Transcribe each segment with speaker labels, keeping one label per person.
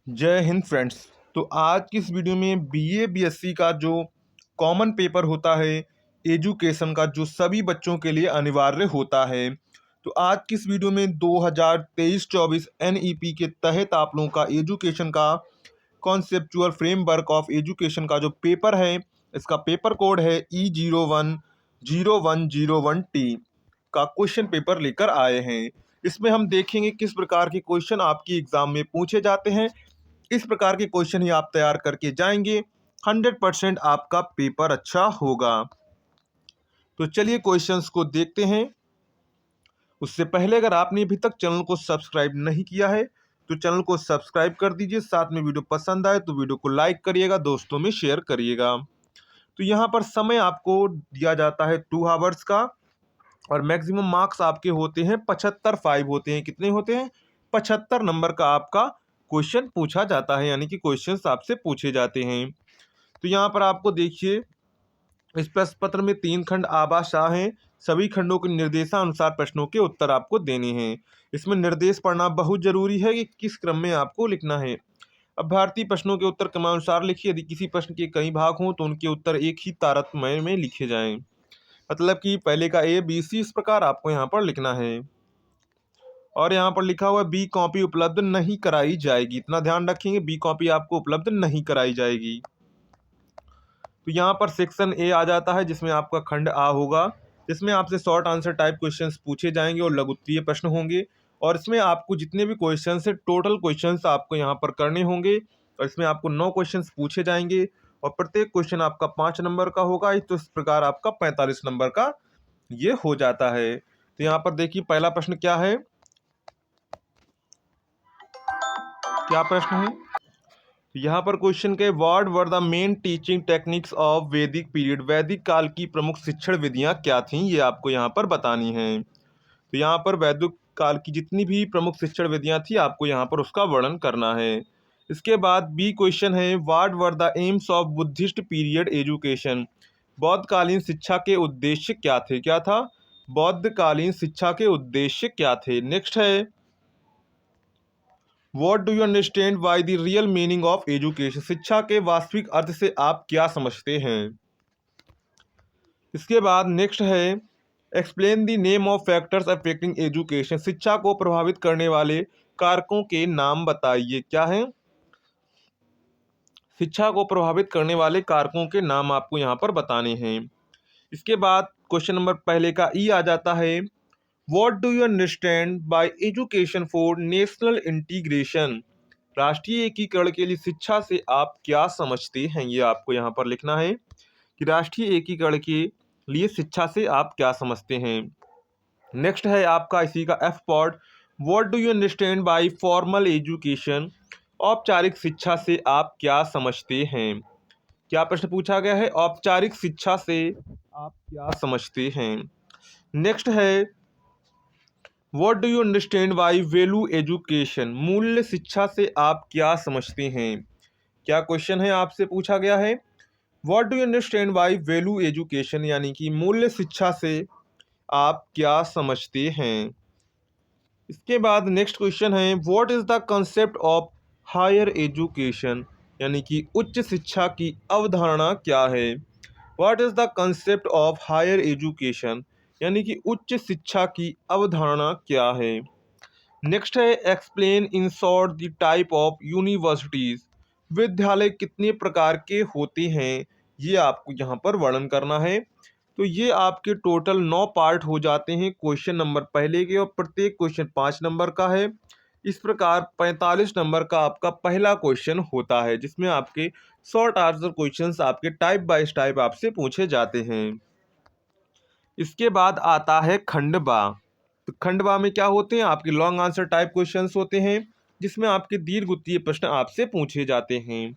Speaker 1: जय हिंद फ्रेंड्स। तो आज की इस वीडियो में बीए बीएससी का जो कॉमन पेपर होता है एजुकेशन का, जो सभी बच्चों के लिए अनिवार्य होता है, तो आज की इस वीडियो में 2023-24 एनईपी के तहत आप लोगों का एजुकेशन का कॉन्सेप्चुअल फ्रेमवर्क ऑफ एजुकेशन का जो पेपर है, इसका पेपर कोड है E010101T का क्वेश्चन पेपर लेकर आए हैं। इसमें हम देखेंगे किस प्रकार के क्वेश्चन आपकी एग्जाम में पूछे जाते हैं। इस प्रकार के क्वेश्चन ही आप तैयार करके जाएंगे, 100% आपका पेपर अच्छा होगा। तो चलिए क्वेश्चंस को देखते हैं। उससे पहले अगर आपने अभी तक चैनल को सब्सक्राइब नहीं किया है तो चैनल को सब्सक्राइब कर दीजिए। साथ में वीडियो पसंद आए तो वीडियो को लाइक करिएगा, दोस्तों में शेयर करिएगा। तो यहाँ पर समय आपको दिया जाता है 2 आवर्स का और मैक्सिमम मार्क्स आपके होते हैं 75 होते हैं। कितने होते हैं? 75 नंबर का आपका क्वेश्चन पूछा जाता है, यानी कि क्वेश्चंस आपसे पूछे जाते हैं। तो यहाँ पर आपको देखिए, इस प्रश्न पत्र में 3 खंड आभाशाह हैं। सभी खंडों के निर्देशानुसार प्रश्नों के उत्तर आपको देने हैं। इसमें निर्देश पढ़ना बहुत जरूरी है कि किस क्रम में आपको लिखना है। अब भारतीय प्रश्नों के उत्तर क्रमानुसार लिखिए। यदि किसी प्रश्न के कई भाग हों तो उनके उत्तर एक ही तारतम्य में लिखे जाएं। मतलब कि पहले का ए बी सी, इस प्रकार आपको यहाँ पर लिखना है। और यहाँ पर लिखा हुआ बी कॉपी उपलब्ध नहीं कराई जाएगी, इतना ध्यान रखेंगे, बी कॉपी आपको उपलब्ध नहीं कराई जाएगी। तो यहाँ पर सेक्शन ए आ जाता है, जिसमें आपका खंड आ होगा, जिसमें आपसे शॉर्ट आंसर टाइप क्वेश्चंस पूछे जाएंगे और लघु उत्तरीय प्रश्न होंगे। और इसमें आपको जितने भी क्वेश्चंस है, टोटल क्वेश्चंस आपको यहाँ पर करने होंगे। और इसमें आपको 9 क्वेश्चंस पूछे जाएंगे और प्रत्येक क्वेश्चन आपका 5 नंबर का होगा। तो इस प्रकार आपका 45 नंबर का ये हो जाता है। तो यहाँ पर देखिए पहला प्रश्न क्या है, क्या प्रश्न है। यहाँ पर क्वेश्चन के what were the main teaching techniques of वैदिक पीरियड, वैदिक काल की प्रमुख शिक्षण विधियाँ क्या थीं, ये आपको यहाँ पर बतानी है। तो यहाँ पर वैदिक काल की जितनी भी प्रमुख शिक्षण विधियाँ थी आपको यहाँ पर उसका वर्णन करना है। इसके बाद बी क्वेश्चन है, what were the aims of Buddhist period education, बौद्धकालीन शिक्षा के उद्देश्य क्या थे, क्या था, बौद्धकालीन शिक्षा के उद्देश्य क्या थे। नेक्स्ट है, what do you understand by the real meaning of education, शिक्षा के वास्तविक अर्थ से आप क्या समझते हैं। इसके बाद नेक्स्ट है, explain the name of factors affecting education, शिक्षा को प्रभावित करने वाले कारकों के नाम बताइए। क्या है? शिक्षा को प्रभावित करने वाले कारकों के नाम आपको यहाँ पर बताने हैं। इसके बाद क्वेश्चन नंबर पहले का ई आ जाता है, what do you understand bye education for national integration, राष्ट्रीय एकीकरण के लिए शिक्षा से आप क्या समझते हैं। ये आपको यहाँ पर लिखना है कि राष्ट्रीय एकीकरण के लिए शिक्षा से आप क्या समझते हैं। नेक्स्ट है आपका इसी का F pod, what do you understand bye formal education, औपचारिक शिक्षा से आप क्या समझते हैं। क्या प्रश्न पूछा गया है, औपचारिक शिक्षा से आप क्या समझते हैं। नेक्स्ट है, what do you understand by value education, मूल्य शिक्षा से आप क्या समझते हैं। क्या क्वेश्चन है आपसे पूछा गया है, what do you understand by value education, यानी कि मूल्य शिक्षा से आप क्या समझते हैं। इसके बाद नेक्स्ट क्वेश्चन है, what is the concept of higher education, यानी कि उच्च शिक्षा की अवधारणा क्या है। What is the concept of higher education, यानी कि उच्च शिक्षा की अवधारणा क्या है। नेक्स्ट है, explain in short the type of universities, विद्यालय कितने प्रकार के होते हैं, ये आपको यहाँ पर वर्णन करना है। तो ये आपके टोटल 9 पार्ट हो जाते हैं क्वेश्चन नंबर पहले के, और प्रत्येक क्वेश्चन 5 नंबर का है। इस प्रकार 45 नंबर का आपका पहला क्वेश्चन होता है, जिसमें आपके शॉर्ट आंसर क्वेश्चंस आपके टाइप बाय टाइप आपसे पूछे जाते हैं। इसके बाद आता है खंडवा। तो खंडवा में क्या होते हैं, आपके लॉन्ग आंसर टाइप क्वेश्चंस होते हैं, जिसमें आपके दीर्घ उत्तरीय प्रश्न आपसे पूछे जाते हैं।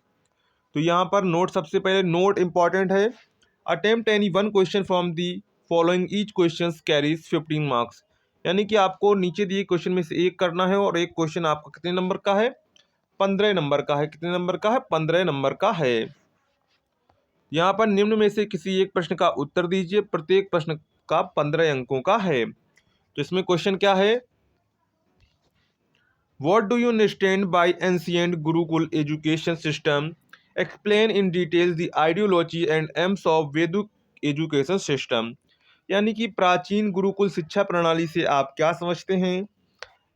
Speaker 1: तो यहाँ पर नोट, सबसे पहले नोट इंपॉर्टेंट है, attempt any one question from the following each question carries 15 marks, यानी कि आपको नीचे दिए क्वेश्चन में से एक करना है और एक क्वेश्चन आपका कितने नंबर का है, 15 नंबर का है। कितने नंबर का है, 15 नंबर का है। यहाँ पर निम्न में से किसी एक प्रश्न का उत्तर दीजिए, प्रत्येक प्रश्न का 15 अंकों का है। तो इसमें क्वेश्चन क्या है, what do you understand bye ancient Gurukul education system? Explain in detail the ideology and AIIMS of वैदिक एजुकेशन सिस्टम। यानी कि प्राचीन गुरुकुल शिक्षा प्रणाली से आप क्या समझते हैं?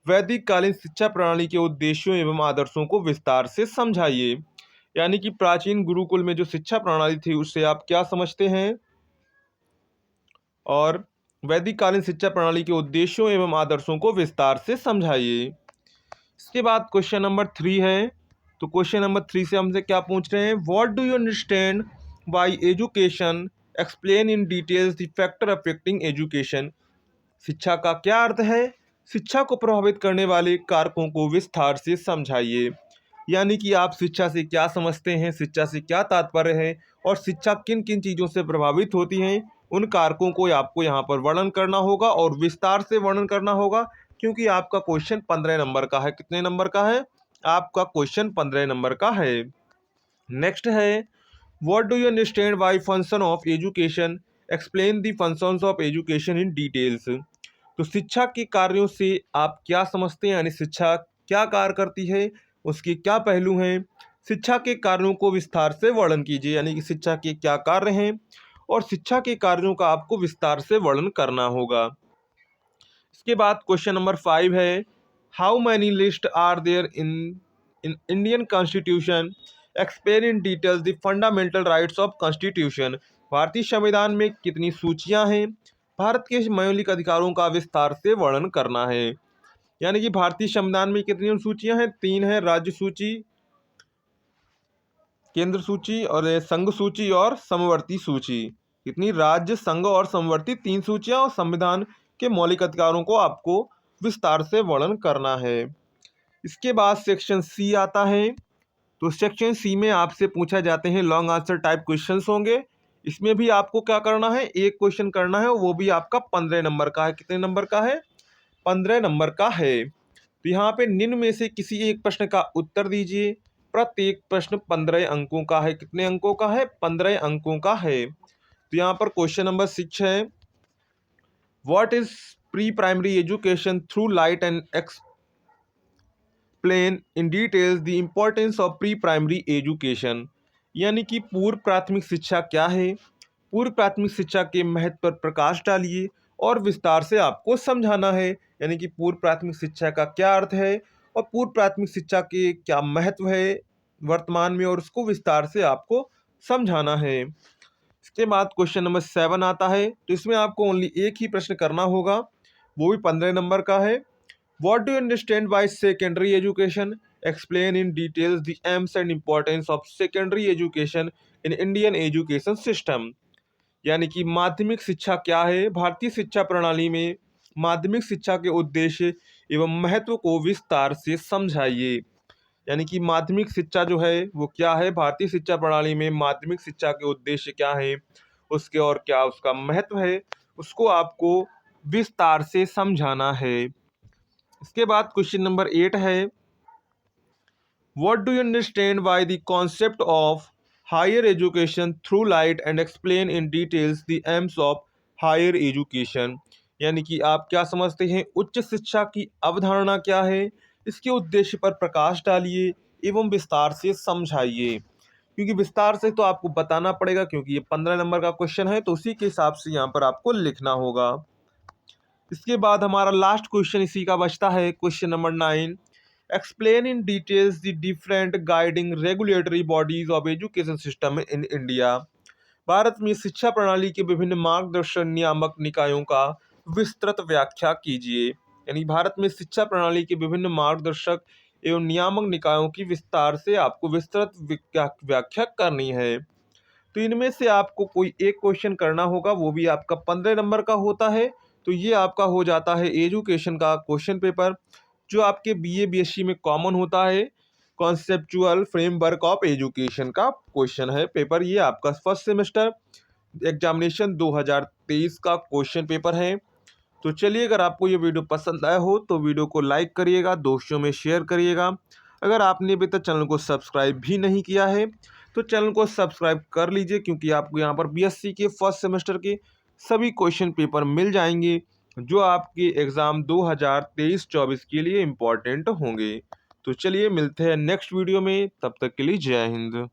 Speaker 1: वैदिक कालीन शिक्षा प्रणाली के उद्देश्यों एवं आदर्शों को विस्तार से समझाइए। यानी कि प्राचीन गुरुकुल में जो शिक्षा प्रणाली थी उससे आप क्या समझते हैं, और वैदिक कालीन शिक्षा प्रणाली के उद्देश्यों एवं आदर्शों को विस्तार से समझाइए। इसके बाद क्वेश्चन नंबर 3 है। तो क्वेश्चन नंबर 3 से हमसे क्या पूछ रहे हैं? What do you understand bye education? Explain in details the factor affecting education. शिक्षा का क्या अर्थ है? शिक्षा को प्रभावित करने वाले कारकों को विस्तार से समझाइए। यानी कि आप शिक्षा से क्या समझते हैं, शिक्षा से क्या तात्पर्य है, और शिक्षा किन किन चीज़ों से प्रभावित होती हैं, उन कारकों को आपको यहाँ पर वर्णन करना होगा और विस्तार से वर्णन करना होगा, क्योंकि आपका क्वेश्चन 15 नंबर का है। कितने नंबर का है? आपका क्वेश्चन 15 नंबर का है। नेक्स्ट है, what do you understand bye function of education? Explain the functions of education in details. तो शिक्षा के कार्यों से आप क्या समझते हैं, यानी शिक्षा क्या कार्य करती है, उसके क्या पहलू हैं, शिक्षा के कार्यों को विस्तार से वर्णन कीजिए। यानी कि शिक्षा के क्या कार्य हैं और शिक्षा के कार्यों का आपको विस्तार से वर्णन करना होगा। इसके बाद क्वेश्चन नंबर 5 है, how many list are there in Indian constitution? Explain in details the fundamental rights of constitution. भारतीय संविधान में कितनी सूचियां हैं? भारत के मौलिक अधिकारों का विस्तार से वर्णन करना है। यानी कि भारतीय संविधान में कितनी सूचियां हैं? 3 है, राज्य सूची, केंद्र सूची और संघ सूची और समवर्ती सूची। कितनी? राज्य, संघ और समवर्ती 3 सूचियां, और संविधान के मौलिक अधिकारों को आपको विस्तार से वर्णन करना है। इसके बाद सेक्शन सी आता है। तो सेक्शन सी में आपसे पूछा जाते हैं लॉन्ग आंसर टाइप क्वेश्चंस होंगे। इसमें भी आपको क्या करना है? एक क्वेश्चन करना है, वो भी आपका 15 नंबर का है। कितने नंबर का है? 15 नंबर का है। तो यहाँ पे निम्न में से किसी एक प्रश्न का उत्तर दीजिए। प्रत्येक प्रश्न 15 अंकों का है। कितने अंकों का है? 15 अंकों का है। तो यहाँ पर क्वेश्चन नंबर 6 है, what is pre primary education through light and explain in details the importance of pre primary education. यानी कि पूर्व प्राथमिक शिक्षा क्या है? पूर्व प्राथमिक शिक्षा के महत्व पर प्रकाश डालिए और विस्तार से आपको समझाना है। यानी कि पूर्व प्राथमिक शिक्षा का क्या अर्थ है और पूर्व प्राथमिक शिक्षा के क्या महत्व है वर्तमान में, और उसको विस्तार से आपको समझाना है। इसके बाद क्वेश्चन नंबर 7 आता है। तो इसमें आपको ओनली एक ही प्रश्न करना होगा, वो भी 15 नंबर का है। What do you understand by secondary education? Explain in details the AIIMS and importance of secondary education in Indian education system. यानी कि माध्यमिक शिक्षा क्या है? भारतीय शिक्षा प्रणाली में माध्यमिक शिक्षा के उद्देश्य एवं महत्व को विस्तार से समझाइए। यानी कि माध्यमिक शिक्षा जो है वो क्या है? भारतीय शिक्षा प्रणाली में माध्यमिक शिक्षा के उद्देश्य क्या है, उसके और क्या उसका महत्व है, उसको आपको विस्तार से समझाना है। इसके बाद क्वेश्चन नंबर 8 है, what do you understand by the concept of higher education through light and explain in details the aims of higher education. यानी कि आप क्या समझते हैं? उच्च शिक्षा की अवधारणा क्या है, इसके उद्देश्य पर प्रकाश डालिए एवं विस्तार से समझाइए। क्योंकि विस्तार से तो आपको बताना पड़ेगा, क्योंकि ये 15 नंबर का क्वेश्चन है, तो उसी के हिसाब से यहाँ पर आपको लिखना होगा। इसके बाद हमारा लास्ट क्वेश्चन इसी का बचता है, question number 9। Explain in details the different guiding regulatory bodies of education system in India. Bharat में शिक्षा प्रणाली के विभिन्न मार्गदर्शन नियामक निकायों का विस्तृत व्याख्या कीजिए। यानी भारत में शिक्षा प्रणाली के विभिन्न मार्गदर्शक एवं नियामक निकायों की विस्तार से आपको विस्तृत व्याख्या करनी है। तो इनमें से आपको कोई एक क्वेश्चन करना होगा, वो भी आपका 15 नंबर का होता है। तो ये आपका हो जाता है एजुकेशन का क्वेश्चन पेपर, जो आपके बीए बीएससी में कॉमन होता है। कॉन्सेप्चुअल फ्रेमवर्क ऑफ एजुकेशन का क्वेश्चन है पेपर। ये आपका फर्स्ट सेमेस्टर एग्जामिनेशन 2023 का क्वेश्चन पेपर है। तो चलिए, अगर आपको ये वीडियो पसंद आया हो तो वीडियो को लाइक करिएगा, दोस्तों में शेयर करिएगा। अगर आपने अभी तक चैनल को सब्सक्राइब भी नहीं किया है तो चैनल को सब्सक्राइब कर लीजिए, क्योंकि आपको यहाँ पर बीएससी के फर्स्ट सेमेस्टर के सभी क्वेश्चन पेपर मिल जाएंगे। जो आपके एग्ज़ाम 2023-24 के लिए इम्पोर्टेंट होंगे। तो चलिए मिलते हैं नेक्स्ट वीडियो में, तब तक के लिए जय हिंद।